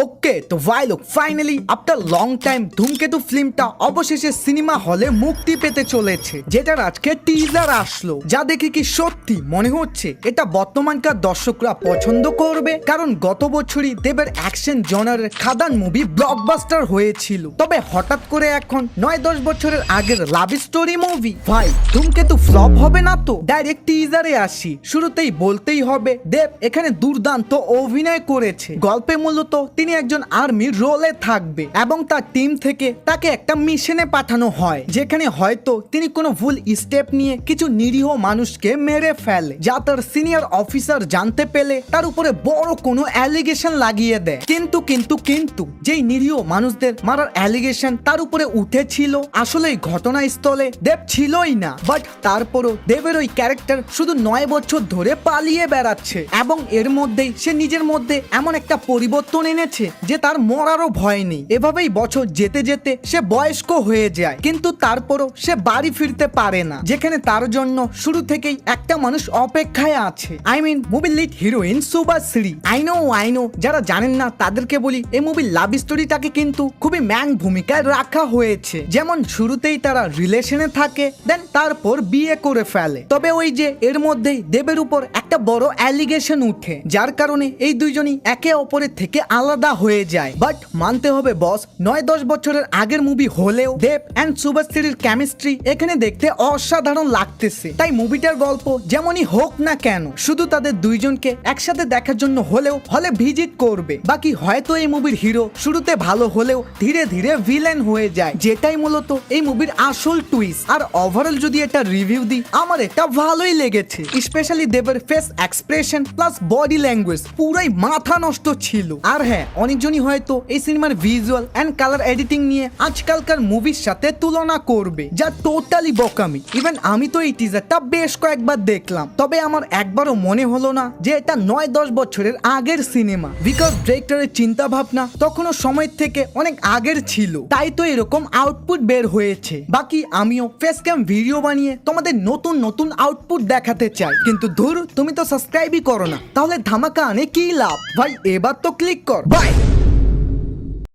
ওকে তো ভাই লোক ফাইনালি আফটার লং টাইম ধূমকেতু ফিল্মটা অবশেষে সিনেমা হলে মুক্তি পেতে চলেছে, যেটার আজকে টিজার আসলো, যা দেখে কি সত্যি মনে হচ্ছে এটা বর্তমানকার দর্শকরা পছন্দ করবে। কারণ গত বছরই দেবের অ্যাকশন জনারের খাদান মুভি ব্লকবাস্টার হয়েছিল, তবে হঠাৎ করে এখন 9-10 বছরের আগের লাভ স্টোরি মুভি। ভাই ধূমকেতু ফ্লপ হবে না তো? ডাইরেক্ট টিজারে আসি, শুরুতেই বলতেই হবে দেব এখানে দুর্দান্ত অভিনয় করেছে। গল্পে মূলত তিনি একজন আর্মির রোলে থাকবে এবং তার টিম থেকে তাকে একটা মিশনে পাঠানো হয়, যেখানে হয়তো তিনি কোনো ভুল স্টেপ নিয়ে কিছু নিরীহ মানুষকে মেরে ফেলে, যা তার সিনিয়র অফিসার জানতে পেলে তার উপরে বড় কোনো অ্যালিগেশন লাগিয়ে দেয়। কিন্তু যেই নিরীহ মানুষদের মারার অ্যালিগেশন তার উপরে উঠেছিল, আসলে ঘটনাস্থলে দেব ছিলই না। বাট তারপরও দেবের ওই ক্যারেক্টার শুধু 9 বছর ধরে পালিয়ে বেড়াচ্ছে এবং এর মধ্যেই সে নিজের মধ্যে এমন একটা পরিবর্তন এনেছে যে তার মরারও ভয় নেই। এভাবেই বছর যেতে যেতে সে বয়স্ক হয়ে যায়, কিন্তু তারপরও সে বাড়ি ফিরতে পারে না, যেখানে তার জন্য শুরু থেকেই একটা মানুষ অপেক্ষায় আছে। আই মিন মুভির লিড হিরোইন শুভাশ্রী। আই নো যারা জানেন না তাদেরকে বলি, এই মুভির লাভ স্টোরিটাকে কিন্তু খুবই ম্যান ভূমিকায় রাখা হয়েছে। যেমন শুরুতেই তারা রিলেশনে থাকে, দেন তারপর বিয়ে করে ফেলে। তবে ওই যে এর মধ্যেই দেবের উপর একটা বড় অ্যালিগেশন উঠে, যার কারণে এই দুইজনই একে অপরের থেকে আলাদা হয়ে যায়। বাট মানতে হবে বস, 9-10 বছরের আগের মুভি হলেও দেব এন্ড শুভাশ্রীর কেমিস্ট্রি এখানে দেখতে অসাধারণ লাগতেছে। তাই মুভিটার গল্প যেমনই হোক না কেন, শুধু তাদের দুইজনকে একসাথে দেখার জন্য হলেও হলে ভিজিট করবে। বাকি হয়তো এই মুভির হিরো শুরুতে ভালো হলেও ধীরে ধীরে ভিলেন হয়ে যায়, যেটাই মূলত এই মুভির আসল টুইস্ট। আর ওভারঅল যদি এটা রিভিউ দিই, আমার এটা ভালোই লেগেছে। স্পেশালি দেবের face expression plus body language পুরাই মাথা নষ্ট ছিল। আর হ্যাঁ, অনেকজনই হয়তো এই সিনেমার ভিজুয়াল এন্ড কালার এডিটিং নিয়ে আজকালকার মুভির সাথে তুলনা করবে, যা টোটালি বোকামি। ইভেন আমি তো এই টিজারটা বেশ কয়েকবার দেখলাম, তবে আমার একবারও মনে হলো না যে এটা 9-10 বছরের আগের সিনেমা, বিকজ ডিরেক্টরের চিন্তা ভাবনা তখনও সময় থেকে অনেক আগের ছিল, তাই তো এরকম আউটপুট বের হয়েছে। বাকি আমিও ফেস ক্যাম ভিডিও বানিয়ে তোমাদের নতুন আউটপুট দেখাতে চাই, কিন্তু ধুর, তুমি তো সাবস্ক্রাইবই করো না, তাহলে ধামাকা আনে কি লাভ? ভাই এবার তো ক্লিক কর। বাই।